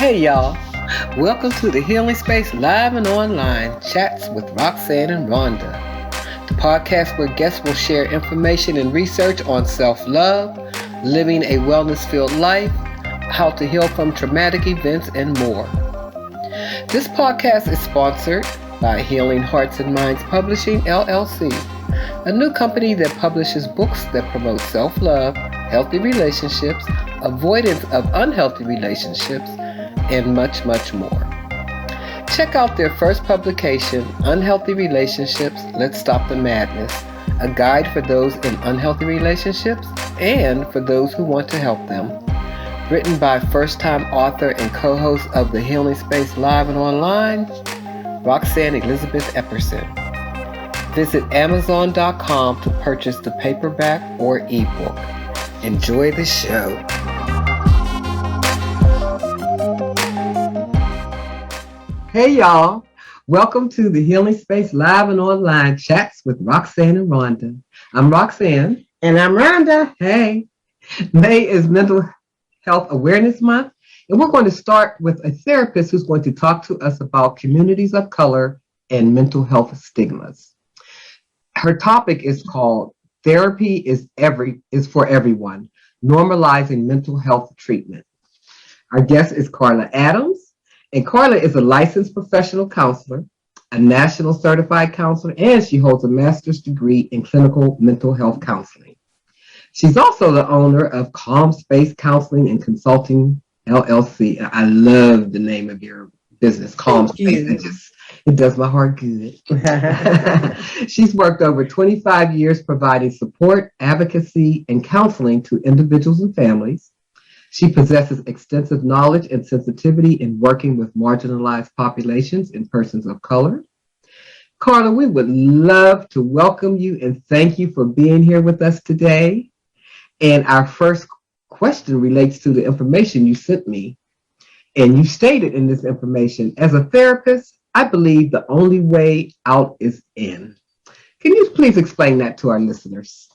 Hey y'all, welcome to the Healing Space Live and Online Chats with Roxanne and Rhonda, the podcast where guests will share information and research on self-love, living a wellness-filled life, how to heal from traumatic events, and more. This podcast is sponsored by Healing Hearts and Minds Publishing, LLC, a new company that publishes books that promote self-love, healthy relationships, avoidance of unhealthy relationships, and much, much more. Check out their first publication, Unhealthy Relationships, Let's Stop the Madness, a guide for those in unhealthy relationships and for those who want to help them. Written by first-time author and co-host of the Healing Space Live and Online, Roxanne Elizabeth Epperson. Visit Amazon.com to purchase the paperback or ebook. Enjoy the show. Hey y'all, welcome to the Healing Space Live and Online Chats with Roxanne and Rhonda. I'm Roxanne. And I'm Rhonda. Hey, May is Mental Health Awareness Month, and we're going to start with a therapist who's going to talk to us about communities of color and mental health stigmas. Her topic is called Therapy is for Everyone, Normalizing Mental Health Treatment. Our guest is Carla Adams. And Carla is a licensed professional counselor, a national certified counselor, and she holds a master's degree in clinical mental health counseling. She's also the owner of Calm Space Counseling and Consulting, LLC. I love the name of your business, Calm Space. It does my heart good. She's worked over 25 years providing support, advocacy, and counseling to individuals and families. She possesses extensive knowledge and sensitivity in working with marginalized populations and persons of color. Carla, we would love to welcome you and thank you for being here with us today. And our first question relates to the information you sent me. And you stated in this information, as a therapist, I believe the only way out is in. Can you please explain that to our listeners?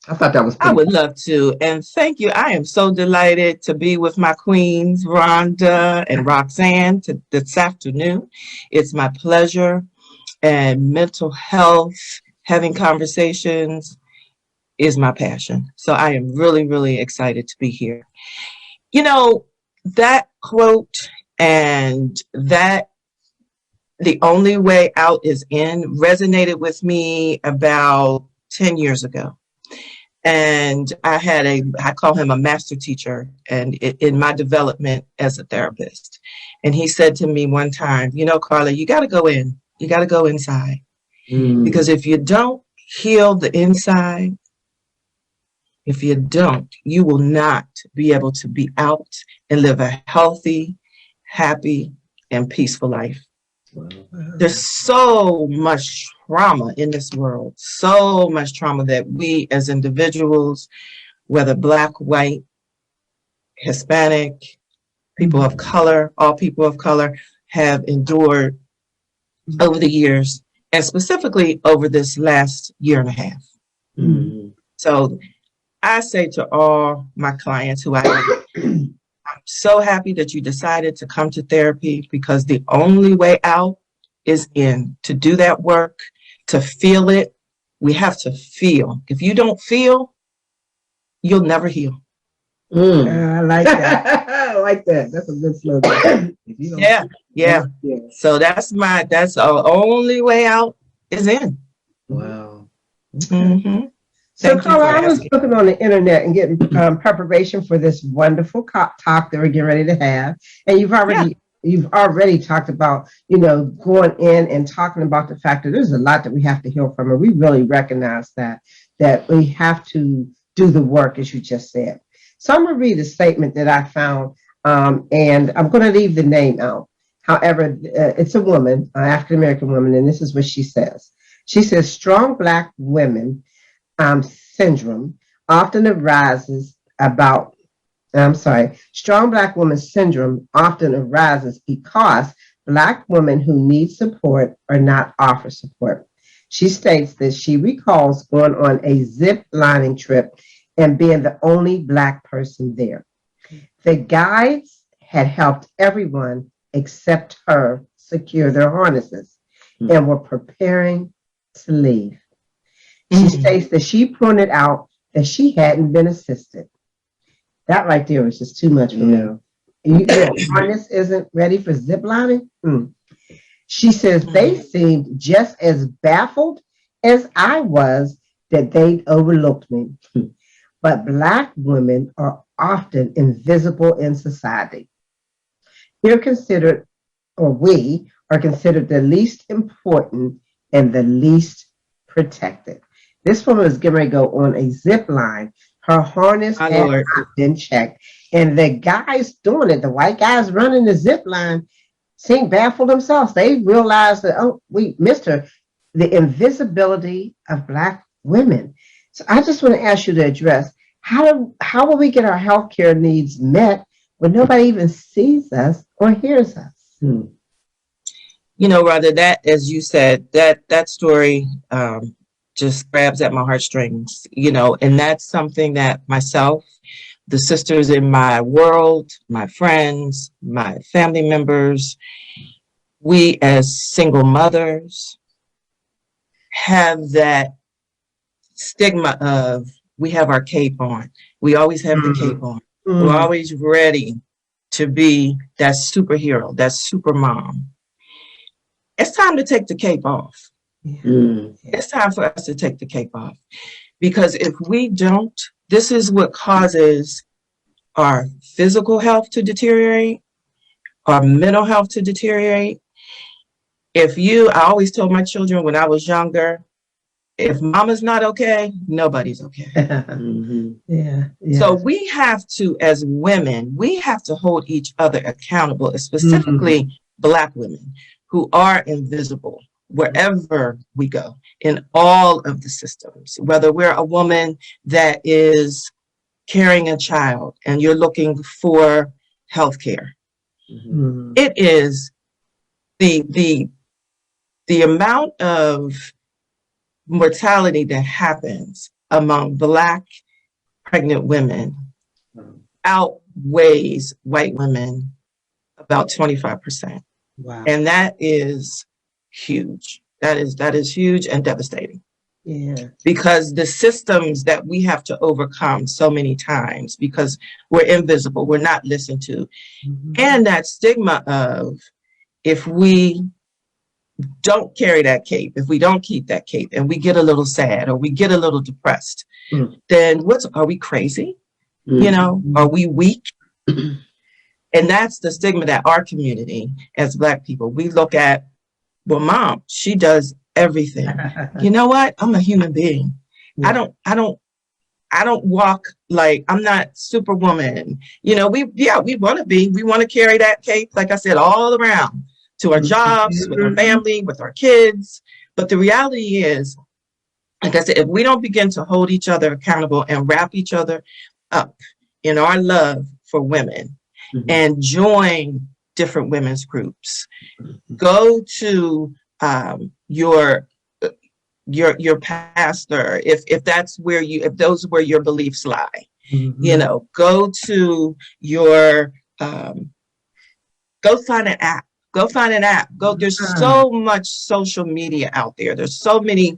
I thought that was I would love to. And thank you. I am so delighted to be with my queens, Rhonda and Roxanne, this afternoon. It's my pleasure. And mental health, having conversations is my passion. So I am really, really excited to be here. You know, that quote and that the only way out is in resonated with me about 10 years ago. And I call him a master teacher and in my development as a therapist. And he said to me one time, you know, Carla, you got to go in. You got to go inside. Because if you don't heal the inside, if you don't, you will not be able to be out and live a healthy, happy, and peaceful life. Wow. There's so much trauma in this world, so much trauma that we as individuals, whether Black, white, Hispanic, people of color, all people of color, have endured over the years, and specifically over this last year and a half. So I say to all my clients who I'm so happy that you decided to come to therapy, because the only way out is in. To do that work, to feel it, we have to feel. If you don't feel, you'll never heal. I like that. I like that. That's a good slogan. Yeah. So that's the only way out is in. Wow. Mm-hmm. So, Carla, I was looking on the internet and getting preparation for this wonderful talk that we're getting ready to have. And you've already talked about, going in and talking about the fact that there's a lot that we have to heal from. And we really recognize that we have to do the work, as you just said. So I'm going to read a statement that I found, and I'm going to leave the name out. However, it's a woman, an African-American woman, and this is what she says. She says, strong Black women syndrome often arises strong Black woman syndrome often arises because Black women who need support are not offered support. She states that she recalls going on a zip lining trip and being the only Black person there. The guides had helped everyone except her secure their harnesses and were preparing to leave. She states that she pointed out that she hadn't been assisted. That right there was just too much for me. Your harness isn't ready for zip lining? She says they seemed just as baffled as I was that they'd overlooked me. But Black women are often invisible in society. They're considered, or we are considered the least important and the least protected. This woman was getting ready to go on a zip line. Her harness had not been checked. And the guys doing it, the white guys running the zip line, seemed baffled themselves. They realized that, oh, we missed her. The invisibility of Black women. So I just want to ask you to address how will we get our healthcare needs met when nobody even sees us or hears us? You know, Rhonda, that, as you said, that story just grabs at my heartstrings, you know, and that's something that myself, the sisters in my world, my friends, my family members, we as single mothers have that stigma of we have our cape on. We always have the cape on. We're always ready to be that superhero, that super mom. It's time to take the cape off. It's time for us to take the cape off. Because if we don't, this is what causes our physical health to deteriorate, our mental health to deteriorate. I always told my children when I was younger, if mama's not okay, nobody's okay. So we have to, as women, we have to hold each other accountable, specifically Black women who are invisible wherever we go in all of the systems, whether we're a woman that is carrying a child and you're looking for health care. It is the amount of mortality that happens among Black pregnant women outweighs white women about 25%. Wow. And that is huge. That is huge and devastating. Yeah. Because the systems that we have to overcome so many times because we're invisible, we're not listened to. And that stigma of if we don't carry that cape, if we don't keep that cape and we get a little sad or we get a little depressed, then are we crazy? You know, are we weak? And that's the stigma that our community as Black people, we look at, well, mom, she does everything. You know what? I'm a human being. I don't walk like I'm not Superwoman. You know, we want to carry that cape, like I said, all around to our jobs, with our family, with our kids. But the reality is, like I said, if we don't begin to hold each other accountable and wrap each other up in our love for women and join different women's groups, go to your pastor, if those where your beliefs lie, you know, go to your, go find an app. There's so much social media out there. There's so many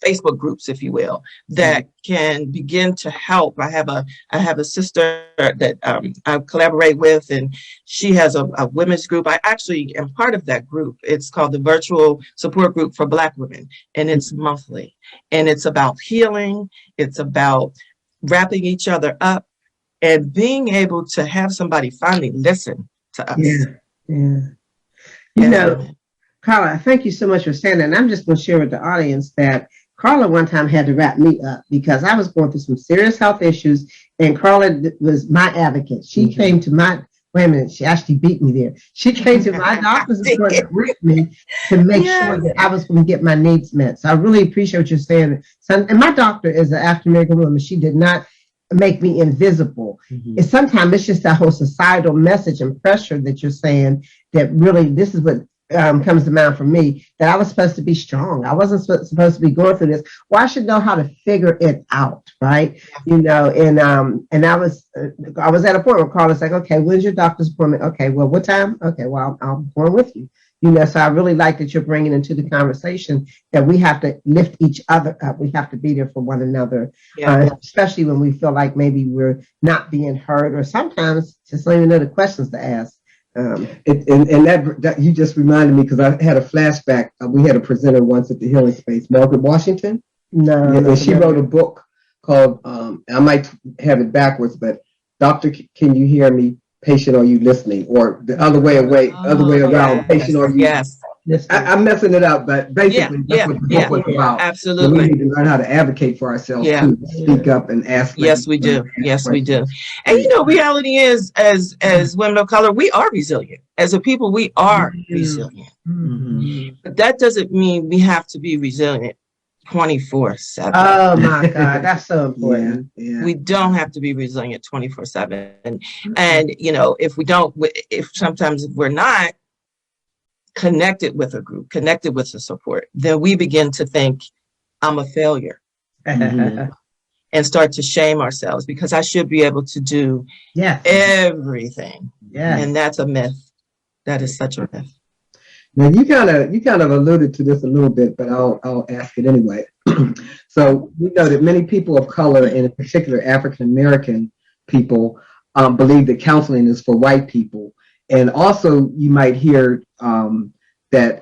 Facebook groups, if you will, that can begin to help. I have a sister that I collaborate with, and she has a women's group. I actually am part of that group. It's called the Virtual Support Group for Black Women, and it's monthly. And it's about healing. It's about wrapping each other up and being able to have somebody finally listen to us. Yeah. You know, Carla, thank you so much for saying that. And I'm just going to share with the audience that Carla one time had to wrap me up because I was going through some serious health issues, and Carla was my advocate. She came to my, wait a minute, she actually beat me there. She came to my doctor's appointment with me to make sure that I was going to get my needs met. So I really appreciate what you're saying. So, and my doctor is an African American woman. She did not make me invisible. And sometimes it's just that whole societal message and pressure that you're saying that really this is what comes to mind for me, that I was supposed to be strong. I wasn't supposed to be going through this. Well, I should know how to figure it out, right? You know, and I was at a point where Carla's like, okay, when's your doctor's appointment? Okay, well, what time? Okay, well, I'll go with you. You know, so I really like that you're bringing into the conversation that we have to lift each other up. We have to be there for one another, especially when we feel like maybe we're not being heard, or sometimes just don't even know the questions to ask. And that you just reminded me, because I had a flashback. We had a presenter once at the Healing Space, Margaret Washington. And she wrote a book called, I might have it backwards, but Doctor, Can You Hear Me? Patient, Are You Listening? Or the other way around, Patient, Are You? Yes. I'm messing it up, but basically that's what the book was about. Absolutely. So we need to learn how to advocate for ourselves too, speak up and ask. Yes, we do. Yes, we do. And you know, reality is, as women of color, we are resilient. As a people, we are resilient. But that doesn't mean we have to be resilient 24/7. Oh my God, that's so important. We don't have to be resilient 24/7. And you know, if sometimes we're not connected with a group, connected with the support, then we begin to think, I'm a failure. And start to shame ourselves because I should be able to do everything. And that's a myth. That is such a myth. Now you kind of alluded to this a little bit, but I'll ask it anyway. So we know that many people of color, and in particular African American people, believe that counseling is for white people. And also you might hear that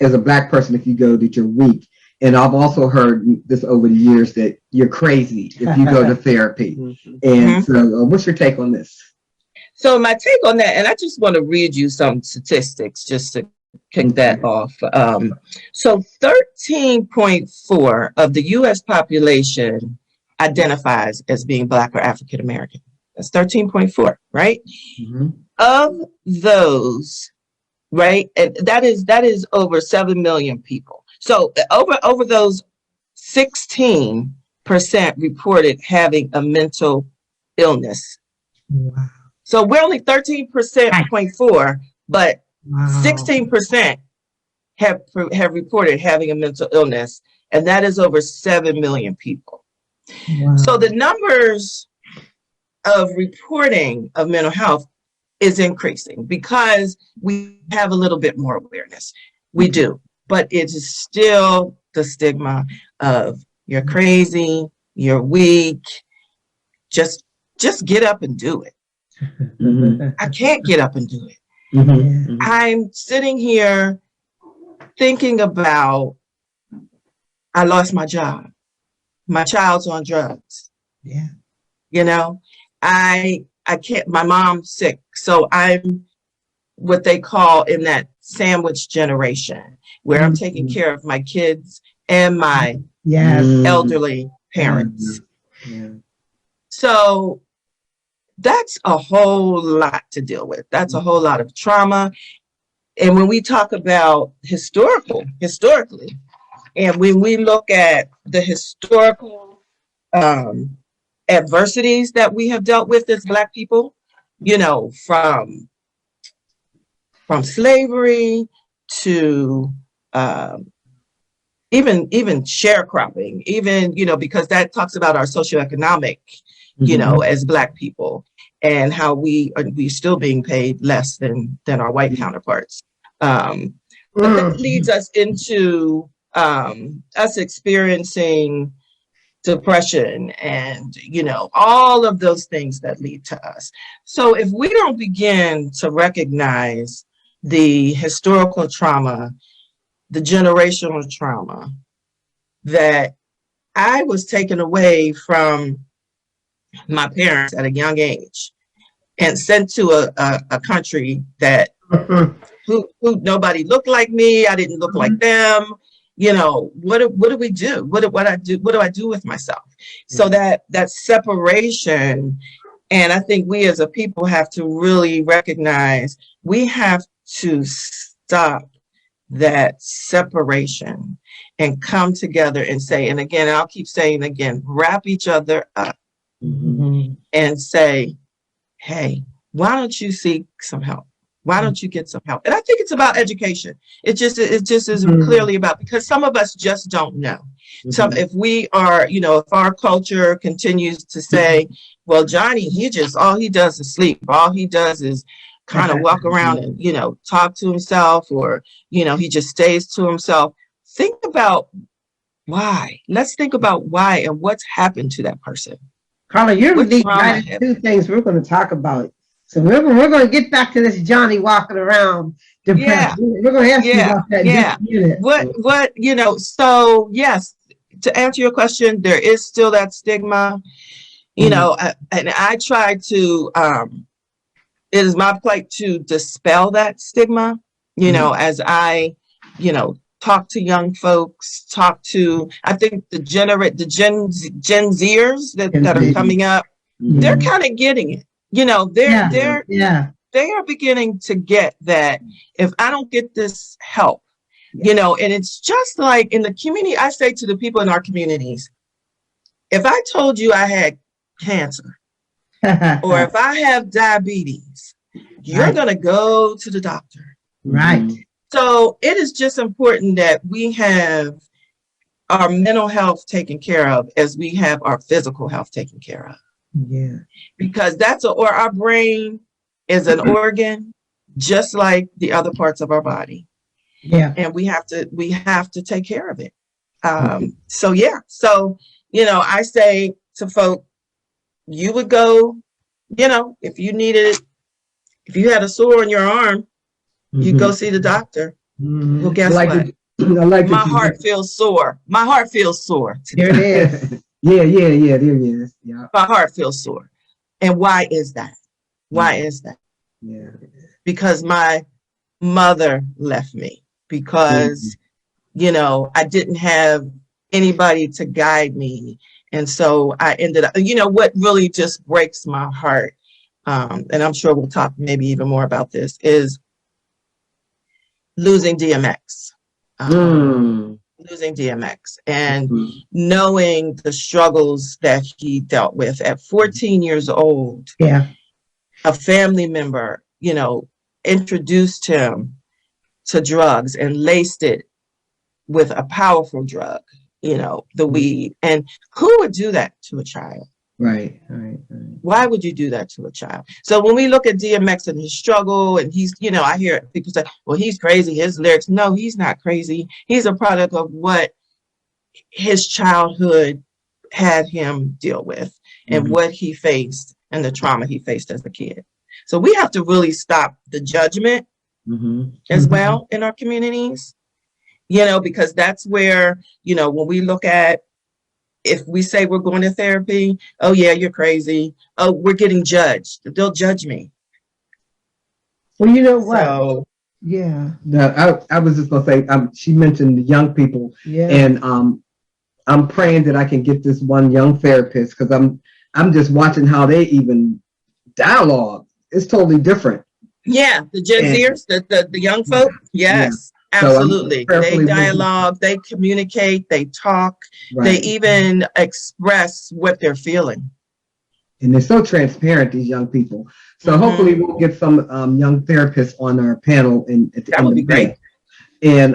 as a Black person, if you go, that you're weak. And I've also heard this over the years, that you're crazy if you go to therapy. And so what's your take on this? So my take on that, and I just want to read you some statistics just to kick that off. So 13.4 of the U.S. population identifies as being Black or African American. That's 13.4, right? Of those, right, and that is over 7 million people. So over those, 16% reported having a mental illness. Wow. So we're only 13.4, but 16% have reported having a mental illness, and that is over 7 million people. Wow. So the numbers of reporting of mental health is increasing because we have a little bit more awareness. We do, but it is still the stigma of you're crazy, you're weak, just get up and do it. I can't get up and do it. I'm sitting here thinking about, I lost my job. My child's on drugs. You know, I can't, my mom's sick. So I'm what they call in that sandwich generation, where I'm taking care of my kids and my elderly parents. So that's a whole lot to deal with. That's a whole lot of trauma. And when we talk about historically, and when we look at the historical adversities that we have dealt with as Black people, you know, from slavery to even sharecropping, even, you know, because that talks about our socioeconomic, you know, as Black people, and how we are still being paid less than our white counterparts. But that leads us into us experiencing depression and, you know, all of those things that lead to us. So if we don't begin to recognize the historical trauma, the generational trauma, that I was taken away from my parents at a young age and sent to a country that who nobody looked like me. I didn't look like them. You know, what do we do? What do I do with myself? So that separation, and I think we as a people have to really recognize we have to stop that separation and come together and say, and again, I'll keep saying again, wrap each other up and say, hey, why don't you seek some help? Why don't you get some help? And I think it's about education. It just is Mhm. clearly about, because some of us just don't know. So Mhm. if we are, if our culture continues to say, well, Johnny, all he does is sleep. All he does is kind of walk around and, talk to himself, or, he just stays to himself. Think about why. Let's think about why and what's happened to that person. Carla, you're What leading trauma right happened? into things we're going to talk about. So we're going to get back to this Johnny walking around depressed. Yeah, We're going to ask you yeah, about that in just yeah. a minute. So yes, to answer your question, there is still that stigma, and I try to, it is my plight to dispel that stigma, as I, talk to young folks, I think the Gen Zers that are coming up, they're kind of getting it. They are beginning to get that if I don't get this help, and it's just like in the community, I say to the people in our communities, if I told you I had cancer or if I have diabetes, you're going to go to the doctor. Right. So it is just important that we have our mental health taken care of as we have our physical health taken care of. Yeah. Because or our brain is an organ just like the other parts of our body. Yeah. And we have to take care of it. So I say to folk, you would go, if you had a sore on your arm, you go see the doctor. Well, guess what? My heart feels sore. My heart feels sore today. There it is. Yeah, there it is. Yeah. My heart feels sore. And why is that? Why is that? Yeah. Because my mother left me. Because, I didn't have anybody to guide me. And so I ended up, what really just breaks my heart, and I'm sure we'll talk maybe even more about this, is losing DMX. Losing DMX and knowing the struggles that he dealt with at 14 years old. Yeah. A family member, introduced him to drugs and laced it with a powerful drug, the weed. And who would do that to a child? Right. Why would you do that to a child? So when we look at DMX and his struggle, and he's, I hear people say, well, he's crazy, his lyrics. No, he's not crazy. He's a product of what his childhood had him deal with and what he faced and the trauma he faced as a kid. So we have to really stop the judgment as well in our communities, because that's where, when we look at, if we say we're going to therapy, oh yeah, you're crazy. Oh, we're getting judged. They'll judge me. Well, you know what? So, yeah. No, I was just gonna say, she mentioned the young people, and I'm praying that I can get this one young therapist, because I'm just watching how they even dialogue. It's totally different. Yeah, the Gen Zers, the young folk. Yes. Yeah. Absolutely. So they dialogue, they communicate, they talk, they even express what they're feeling. And they're so transparent, these young people. So hopefully we'll get some young therapists on our panel. That would be great. And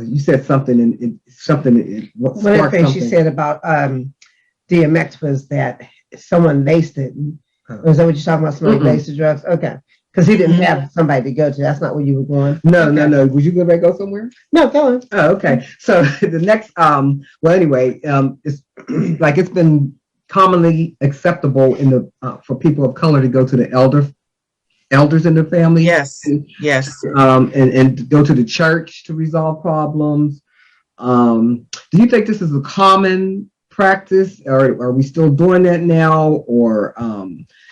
you said something, one of the things you said about DMX was that someone laced it. Was that what you're talking about? Somebody laced the drugs? Okay. Because he didn't have somebody to go to. That's not where you were going. No. Would you go back go somewhere? No, go on. Oh, okay. So the next, it's like it's been commonly acceptable for people of color to go to the elders in the family. Yes. And go to the church to resolve problems. Do you think this is a common practice, or are we still doing that now, or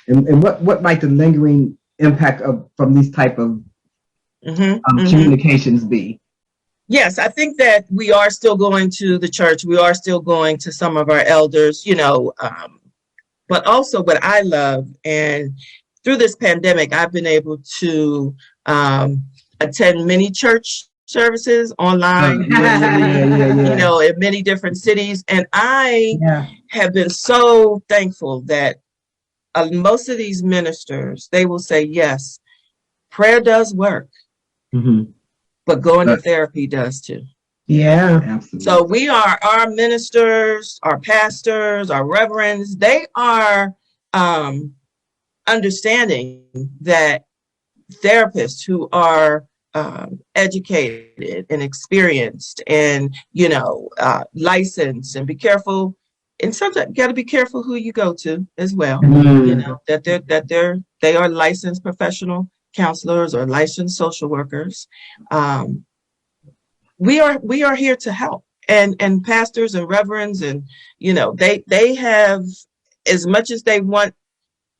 and what might the lingering impact from these type of communications be? Yes, I think that we are still going to the church. We are still going to some of our elders, but also what I love, and through this pandemic, I've been able to attend many church services online, in many different cities. And I have been so thankful that most of these ministers, they will say, yes, prayer does work, but going to therapy does too. Yeah, absolutely. So we are, our ministers, our pastors, our reverends, they are understanding that therapists who are educated and experienced and, you know, licensed, and be careful. And sometimes you got to be careful who you go to as well. You know, they are licensed professional counselors or licensed social workers. We are here to help, and pastors and reverends, and you know, they have, as much as they want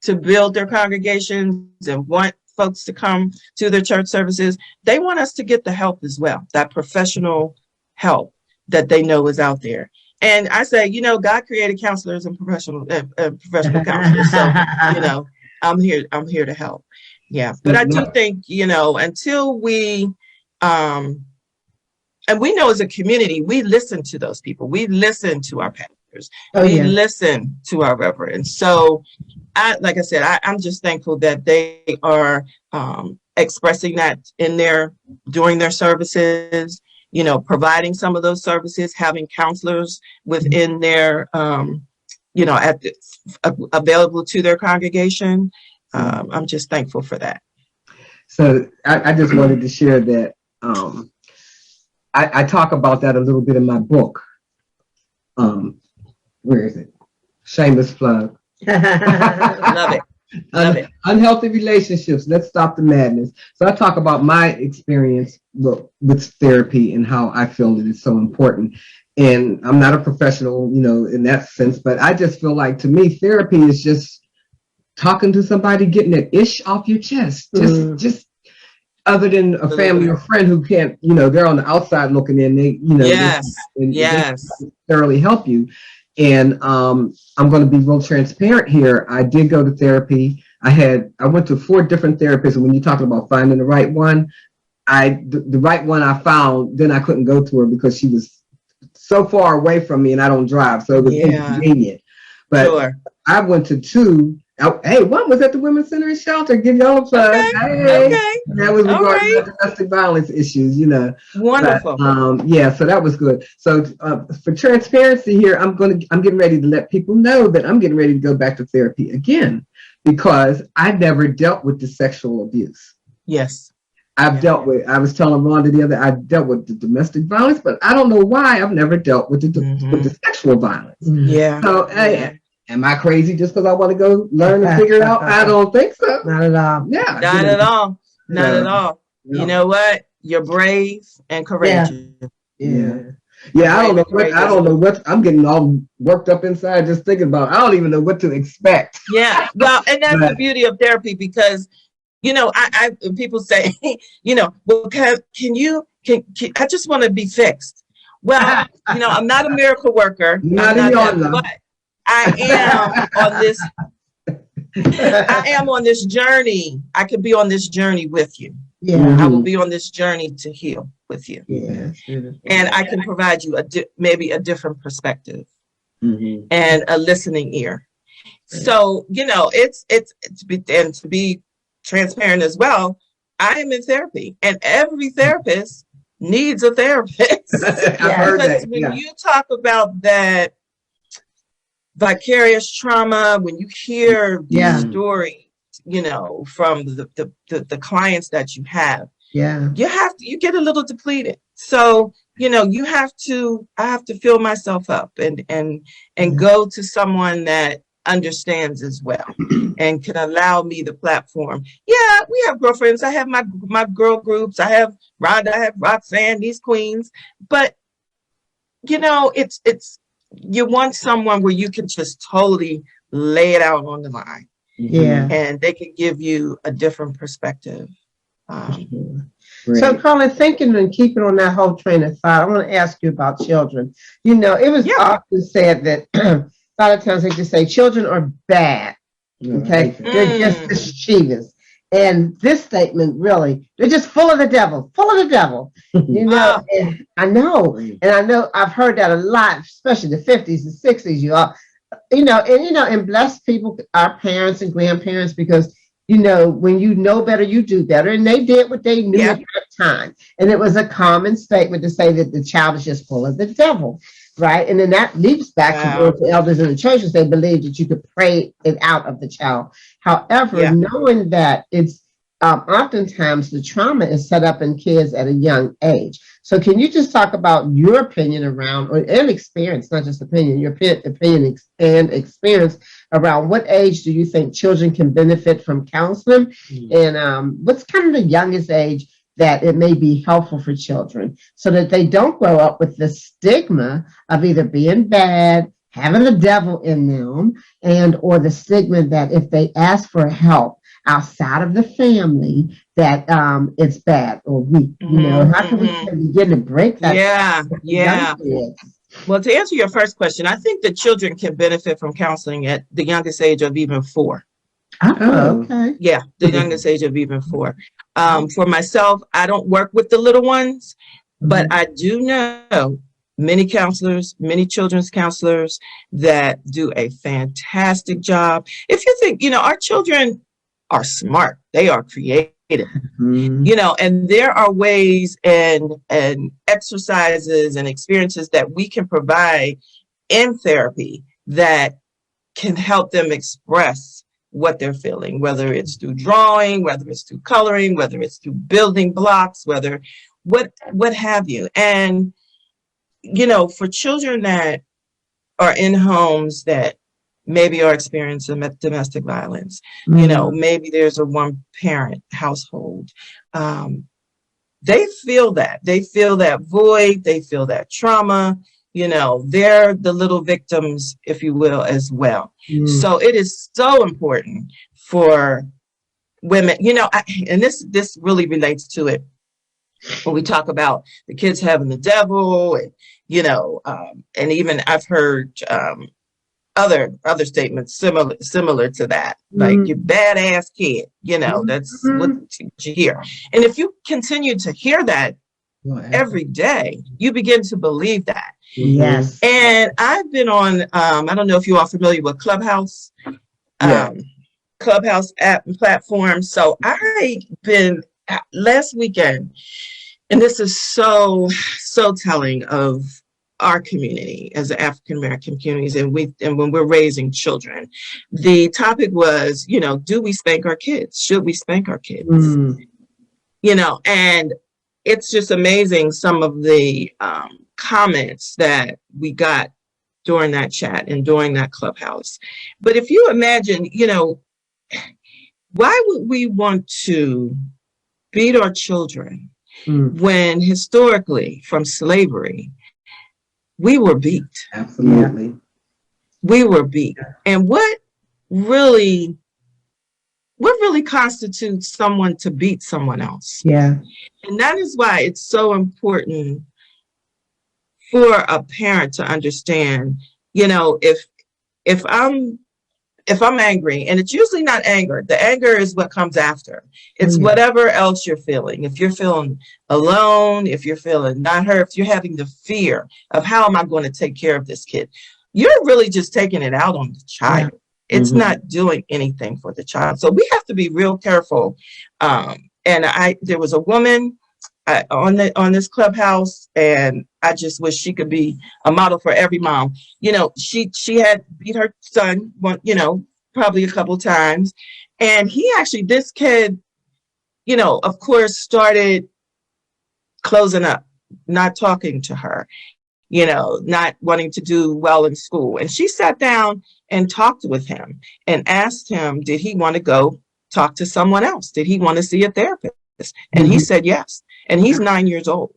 to build their congregations and want folks to come to their church services, they want us to get the help as well, that professional help that they know is out there. And I say, you know, God created counselors and professional counselors, so you know, I'm here to help. Yeah, but I do think, you know, until we and we know as a community, we listen to those people. We listen to our pastors. We listen to our reverends. So, like I said, I'm just thankful that they are expressing that during their services. You know, providing some of those services, having counselors within their, you know, available to their congregation. I'm just thankful for that. So I just wanted to share that. I talk about that a little bit in my book. Where is it? Shameless plug. Love it. Love it. Unhealthy relationships. Let's stop the madness. So I talk about my experience with therapy and how I feel that it's so important. And I'm not a professional, you know, in that sense, but I just feel like, to me, therapy is just talking to somebody, getting that ish off your chest. Just other than a family or friend who can't, you know, they're on the outside looking in, they, you know, they thoroughly help you. And I'm going to be real transparent here. I did go to therapy. I went to 4 different therapists. And when you're talking about finding the right one, the right one I found, then I couldn't go to her because she was so far away from me and I don't drive. So it was inconvenient. But I went to 2. Hey, one was at the Women's Center and Shelter. Give y'all a plug. Okay. That was regarding domestic violence issues, you know. Wonderful. But, yeah, so that was good. So for transparency here, I'm getting ready to let people know that I'm getting ready to go back to therapy again, because I never dealt with the sexual abuse. Yes. I've dealt with, I was telling Rhonda the other, I dealt with the domestic violence, but I don't know why I've never dealt with the sexual violence. Yeah. So, am I crazy just because I want to go learn and figure it out? I don't think so. Not at all. Yeah. Not at all. Not at all. You know what? You're brave and courageous. Yeah. I don't know what I'm getting all worked up inside just thinking about. I don't even know what to expect. Yeah. Well, and that's the beauty of therapy, because, you know, I people say, you know, well, can I just want to be fixed. Well, you know, I'm not a miracle worker. Not but I am on this journey. I could be on this journey with you. Yeah. I will be on this journey to heal with you. Yeah. And I can provide you maybe a different perspective and a listening ear. So, you know, it's to be transparent as well, I am in therapy, and every therapist needs a therapist. Because when you talk about that vicarious trauma, when you hear these stories, you know, from the clients that you have, you get a little depleted. So, you know, I have to fill myself up and go to someone that understands as well and can allow me the platform. Yeah, we have girlfriends. I have my girl groups. I have Rhonda, I have Roxanne, these queens. But, you know, it's you want someone where you can just totally lay it out on the line. Yeah. And they can give you a different perspective. So, Carla, thinking and keeping on that whole train of thought, I want to ask you about children. You know, it was often said that a lot of times they just say children are bad. Okay, they're just mischievous. And this statement, really, they're just full of the devil, you know. And I know I've heard that a lot, especially the 50s and 60s, and bless people, our parents and grandparents, because when you know better, you do better. And they did what they knew Yeah. at that time. And it was a common statement to say that the child is just full of the devil, right? And then that leaps back to Wow. the elders in the churches. They believed that you could pray it out of the child. However, Yeah. knowing that it's oftentimes the trauma is set up in kids at a young age. So can you just talk about your opinion around, and experience, not just opinion, your opinion and experience around what age do you think children can benefit from counseling? And what's kind of the youngest age that it may be helpful for children so that they don't grow up with the stigma of either being bad, having the devil in them, and or the stigma that if they ask for help outside of the family, that it's bad or weak. How can we begin to break that? Yeah, yeah. Well, to answer your first question, I think that children can benefit from counseling at the youngest age of even 4. Oh, okay. Yeah, the youngest age of even 4. For myself, I don't work with the little ones, but I do know many counselors, many children's counselors that do a fantastic job. If you think, our children are smart, they are creative. And there are ways and exercises and experiences that we can provide in therapy that can help them express what they're feeling, whether it's through drawing, whether it's through coloring, whether it's through building blocks, whether what have you. And for children that are in homes that maybe are experiencing domestic violence, maybe there's a one parent household. They feel that void, they feel that trauma, they're the little victims, if you will, as well. So it is so important for women, and this really relates to it when we talk about the kids having the devil, and and even I've heard other statements similar to that, like you badass kid, that's what you hear. And if you continue to hear that every day, you begin to believe that. Yes. And I've been on, I don't know if you are familiar with Clubhouse, Clubhouse app and platform. So I've been last weekend, and this is so telling of our community as the African American communities, and when we're raising children, the topic was, do we spank our kids? Should we spank our kids? And it's just amazing some of the comments that we got during that chat and during that Clubhouse. But if you imagine, why would we want to beat our children when historically from slavery, we were beat? Absolutely. We were beat. And what really constitutes someone to beat someone else? Yeah. And that is why it's so important for a parent to understand, if I'm angry, and it's usually not anger. The anger is what comes after. It's whatever else you're feeling. If you're feeling alone, if you're feeling not heard, if you're having the fear of how am I going to take care of this kid, you're really just taking it out on the child. It's not doing anything for the child. So we have to be real careful. And there was a woman on this Clubhouse, and I just wish she could be a model for every mom. She had beat her son probably a couple times, and this kid, of course, started closing up, not talking to her, not wanting to do well in school. And she sat down and talked with him and asked him, did he want to go talk to someone else? Did he want to see a therapist? And he said yes. And he's 9 years old.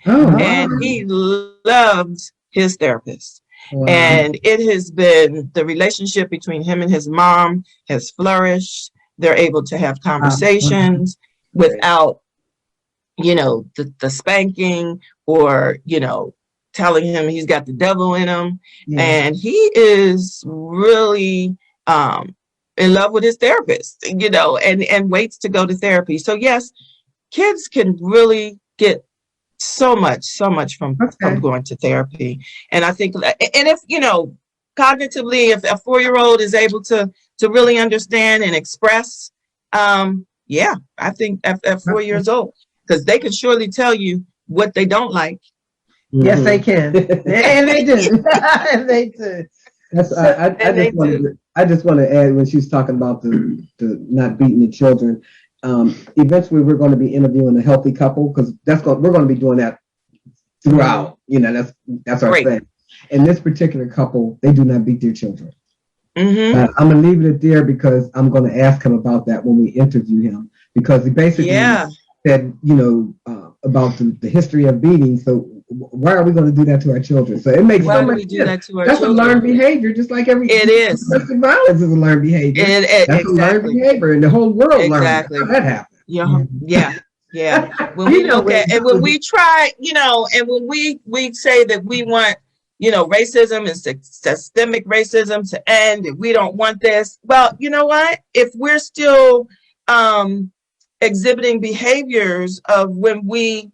And he loves his therapist. And it has been, the relationship between him and his mom has flourished. They're able to have conversations without, the spanking or, telling him he's got the devil in him. And he is really in love with his therapist, and waits to go to therapy. So yes, kids can really get so much from going to therapy. And I think, and if, cognitively, if a 4-year-old is able to really understand and express Yeah, I think at 4 years old, because they can surely tell you what they don't like. Yes, they can, and they do, and they do. I just want to add when she's talking about the not beating the children. Eventually, we're going to be interviewing a healthy couple because we're going to be doing that throughout. You know, that's our thing. And this particular couple, they do not beat their children. I'm going to leave it there because I'm going to ask him about that when we interview him, because he basically said, about the history of beating. So why are we going to do that to our children? So it makes so much sense. That's a learned behavior, just like every domestic violence is a learned behavior. That's a learned behavior, and the whole world learns how that happens. Yeah. When we look at, and when we try, and when we say that we want, racism and systemic racism to end, and we don't want this. Well, you know what? If we're still exhibiting behaviors of when we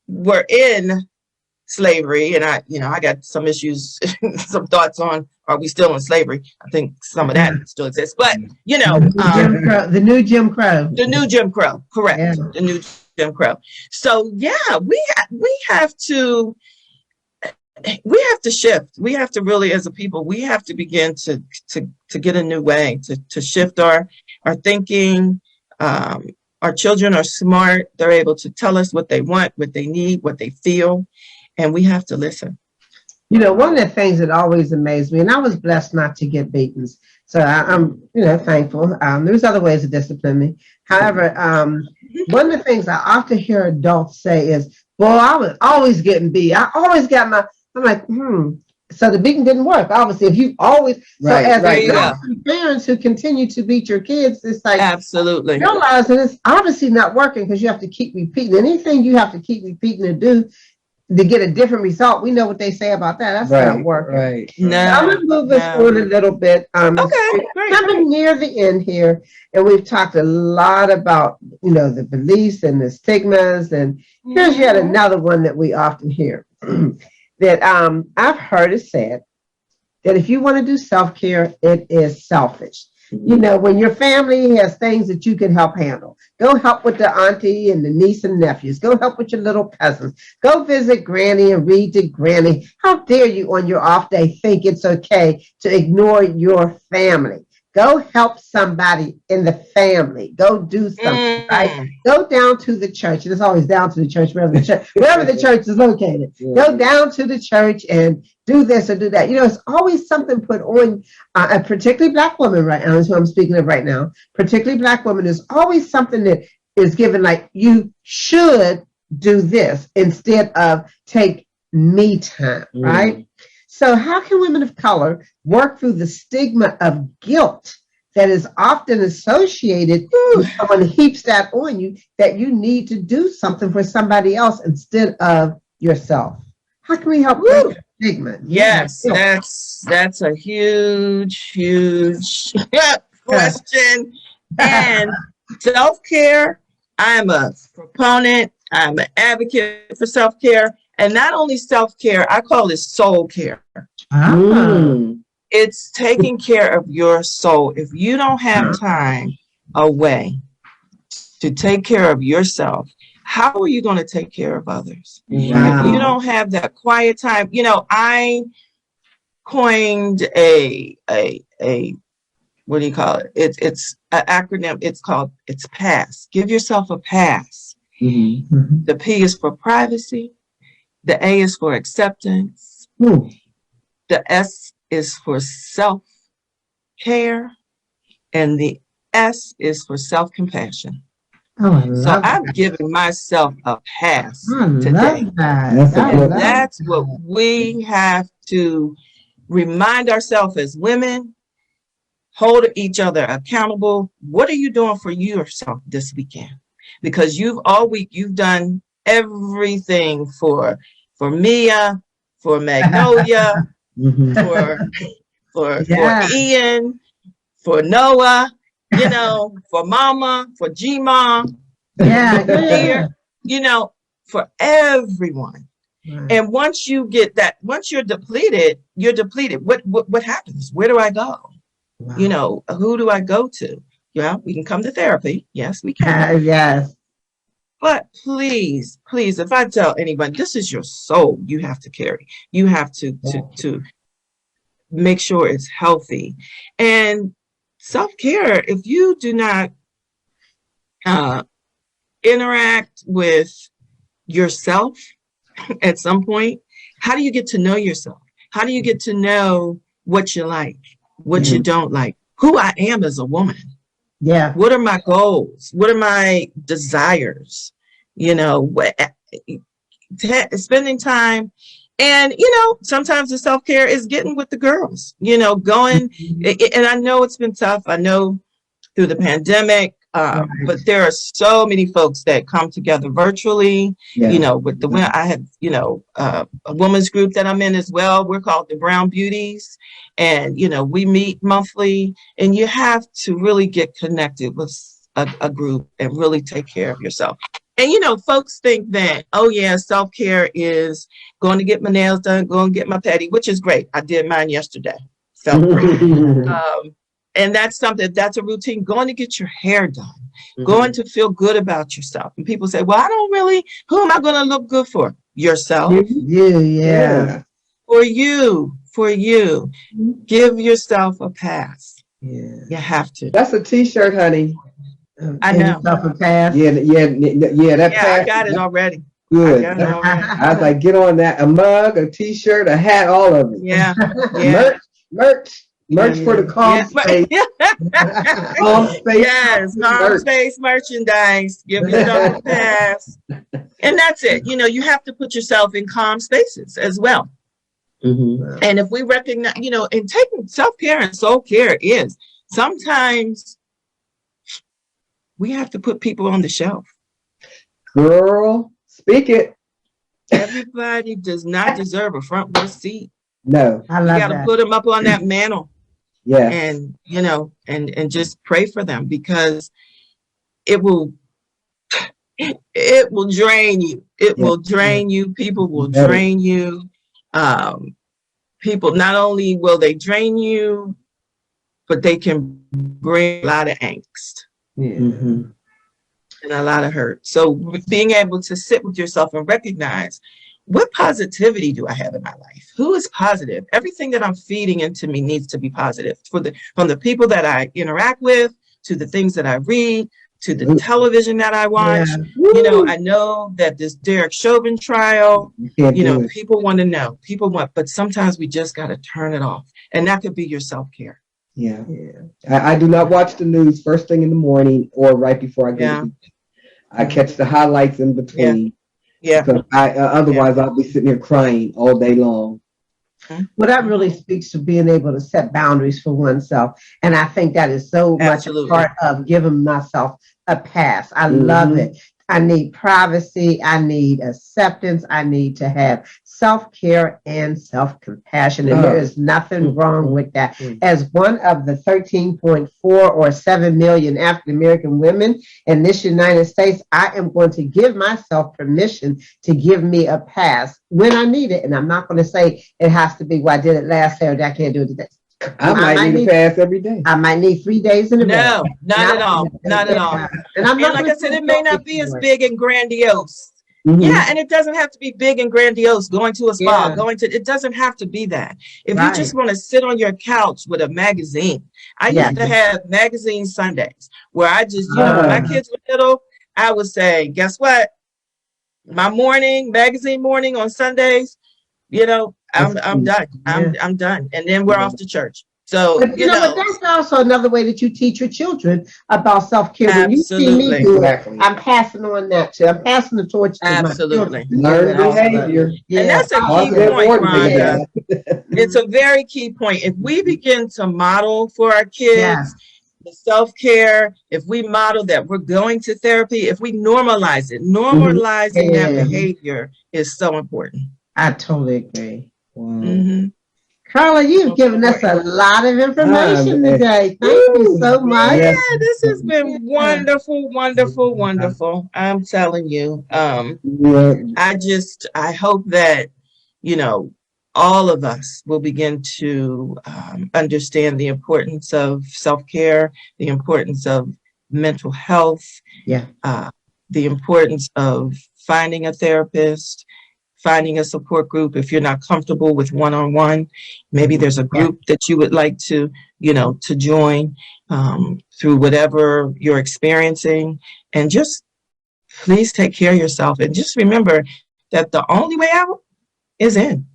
were in slavery, and I got some issues, some thoughts on, are we still in slavery? I think some of that still exists, but the new Jim Crow, correct? Yeah. The new Jim Crow. So yeah, we have to shift. We have to really, as a people, we have to begin to get a new way to shift our thinking. Our children are smart. They're able to tell us what they want, what they need, what they feel, and we have to listen. One of the things that always amazed me, and I was blessed not to get beatings, so I'm thankful. There's other ways to discipline me. However, one of the things I often hear adults say is, "Well, I was always getting beat. I always got my." I'm like, So the beating didn't work. Obviously, if you always adults and parents who continue to beat your kids, it's like absolutely realizing it's obviously not working because you have to keep repeating. Anything you have to keep repeating to do to get a different result. We know what they say about that. That's not working. Right. No, I'm gonna move us forward a little bit. Coming near the end here, and we've talked a lot about the beliefs and the stigmas, and here's yet another one that we often hear. That I've heard it said that if you want to do self-care, it is selfish. When your family has things that you can help handle, go help with the auntie and the niece and nephews. Go help with your little cousins. Go visit granny and read to granny. How dare you on your off day think it's okay to ignore your family? Go help somebody in the family. Go do something, right? Go down to the church. And it's always down to the church, wherever the church is located. Yeah. Go down to the church and do this or do that. It's always something put on, particularly Black women right now, is who I'm speaking of right now. Particularly Black women, there's always something that is given like, you should do this instead of take me time, right? So how can women of color work through the stigma of guilt that is often associated when someone heaps that on you, that you need to do something for somebody else instead of yourself? How can we help break the stigma? Yes, that's a huge question. And self-care, I'm a proponent, I'm an advocate for self-care. And not only self-care, I call it soul care. It's taking care of your soul. If you don't have time away to take care of yourself, how are you going to take care of others? If you don't have that quiet time, I coined a what do you call it? It's an acronym. It's PASS. Give yourself a pass. The P is for privacy. The A is for acceptance. The S is for self-care. And the S is for self-compassion. So I'm giving myself a pass today. That's what we have to remind ourselves as women, hold each other accountable. What are you doing for yourself this weekend? Because all week you've done everything for Mia, for Magnolia, for Ian, for Noah, for Mama, for G-Mom, for everyone. Right. And once you get that, once you're depleted. What happens? Where do I go? Wow. Who do I go to? Yeah, we can come to therapy. Yes, we can. Yes. But please, please, if I tell anybody, this is your soul you have to carry. You have to make sure it's healthy. And self-care, if you do not uh, interact with yourself at some point, how do you get to know yourself? How do you get to know what you like, what you don't like, who I am as a woman? Yeah. What are my goals? What are my desires? You know, spending time. And, sometimes the self-care is getting with the girls, going, and I know it's been tough. I know through the pandemic, Right. but there are so many folks that come together virtually, with the women. I have, a women's group that I'm in as well. We're called the Brown Beauties. And, we meet monthly, and you have to really get connected with a group and really take care of yourself. And, folks think that, oh, yeah, self-care is going to get my nails done, going to get my pedi, which is great. I did mine yesterday. Felt great. And that's a routine. Going to get your hair done, going to feel good about yourself. And people say, well, who am I going to look good for? Yourself. Yeah. For you. Give yourself a pass. Yeah. You have to. That's a t-shirt, honey. I know. Yourself a pass. Yeah. That pass. I got it already. Good. I was like, get on that. A mug, a t-shirt, a hat, all of it. Yeah. Merch for the calm space. Calm space. Yes, calm space merchandise. Give yourself a pass. And that's it. You have to put yourself in calm spaces as well. And if we recognize, and taking self-care and soul care is sometimes we have to put people on the shelf. Girl, speak it. Everybody does not deserve a front row seat. No. I love you got to put them up on that mantle. Yeah. And, and just pray for them, because it will drain you. It will drain you. People will drain you. People, not only will they drain you, but they can bring a lot of angst. And a lot of hurt. So being able to sit with yourself and recognize, what positivity do I have in my life? Who is positive? Everything that I'm feeding into me needs to be positive. From the people that I interact with, to the things that I read, to the television that I watch. I know that this Derek Chauvin trial, people want to know. But sometimes we just got to turn it off. And that could be your self-care. Yeah. I do not watch the news first thing in the morning or right before I go to bed. I catch the highlights in between. Because otherwise I'll be sitting here crying all day long. Well, that really speaks to being able to set boundaries for oneself. And I think that is so much a part of giving myself a pass. I love it. I need privacy. I need acceptance. I need to have self-care and self-compassion. And there is nothing wrong with that. As one of the 13.4 or 7 million African-American women in this United States, I am going to give myself permission to give me a pass when I need it. And I'm not going to say it has to be, well, I did it last Saturday, I can't do it today. I might need a pass every day. I might need 3 days in a row. No, not at all. Not at all. And like I said, it may not be as big and grandiose. Yeah, and it doesn't have to be big and grandiose, going to a spa, it doesn't have to be that. If you just want to sit on your couch with a magazine. I used to have magazine Sundays where I just, when my kids were little, I would say, guess what? My magazine morning on Sundays, I'm done. I'm done. And then we're off to church. So, but but that's also another way that you teach your children about self-care. When you see me do it, I'm passing on that too. I'm passing the torch to my children. Learn behavior. And that's a key point, Rhonda. It's a very key point. If we begin to model for our kids the self-care, if we model that we're going to therapy, if we normalize it, normalizing that behavior is so important. I totally agree. Wow. Carla, you've given us a lot of information today. Thank you so much. Yeah, this has been wonderful, wonderful, wonderful. I'm telling you. I hope that, all of us will begin to understand the importance of self-care, the importance of mental health, Yeah. the importance of finding a therapist, finding a support group. If you're not comfortable with one-on-one, maybe there's a group that you would like to, to join through whatever you're experiencing. And just please take care of yourself. And just remember that the only way out is in.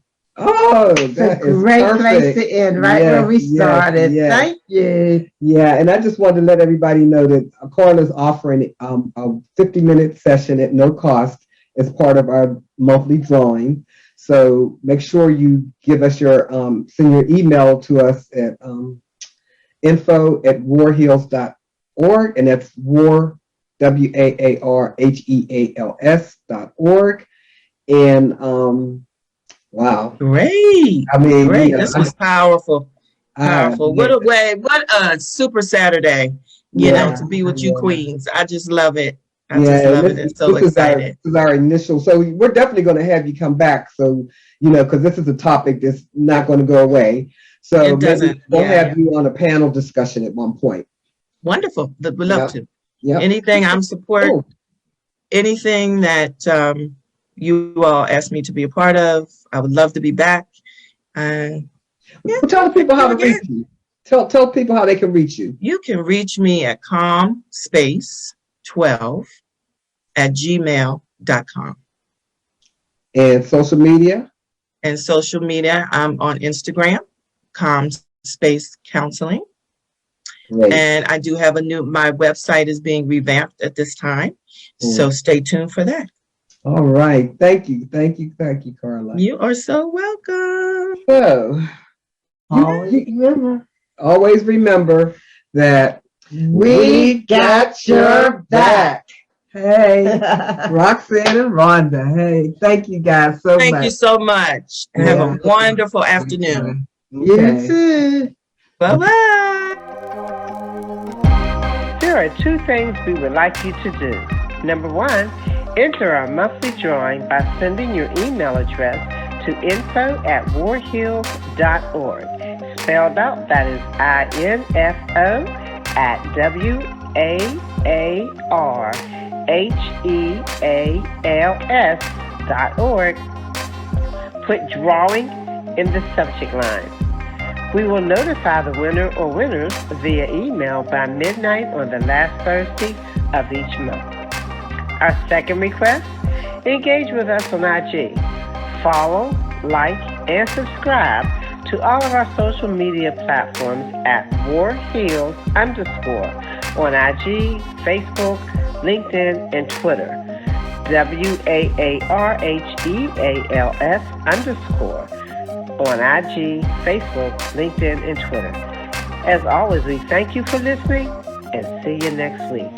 Oh, It's a that is great perfect. place to end, right where we started. Thank you. Yeah, and I just wanted to let everybody know that Carla's offering a 50-minute session at no cost as part of our monthly drawing. So make sure you give us your send your email to us at info@warheals.org, and that's war WAARHEALS.org. And wow. Great. I mean, great. This was powerful. Powerful. Yeah. What a super Saturday, to be with you queens. I just love it. I just love it. And so excited. This is our initial. So we're definitely going to have you come back. So, because this is a topic that's not going to go away. So it doesn't. We'll have you on a panel discussion at one point. Wonderful. We'd love to. Yeah. Anything I'm support, anything that you all asked me to be a part of, I would love to be back. Tell people how to reach you. Tell people how they can reach you. You can reach me at calmspace12@gmail.com. And social media? And social media, I'm on Instagram, Calm Space Counseling. Great. And I do have my website is being revamped at this time. So stay tuned for that. All right. Thank you, Carla. You are so welcome. So, always remember that we got your back. Hey, Roxanne and Rhonda. Hey, thank you guys so much. Thank you so much. And have a wonderful afternoon. You too. Bye-bye. There are 2 things we would like you to do. Number 1, enter our monthly drawing by sending your email address to info@warheals.org. Spelled out, that is info@WARHEALS.org. Put drawing in the subject line. We will notify the winner or winners via email by midnight on the last Thursday of each month. Our second request, engage with us on IG. Follow, like, and subscribe to all of our social media platforms at warheals_ on IG, Facebook, LinkedIn, and Twitter. WAARHEALS_ on IG, Facebook, LinkedIn, and Twitter. As always, we thank you for listening and see you next week.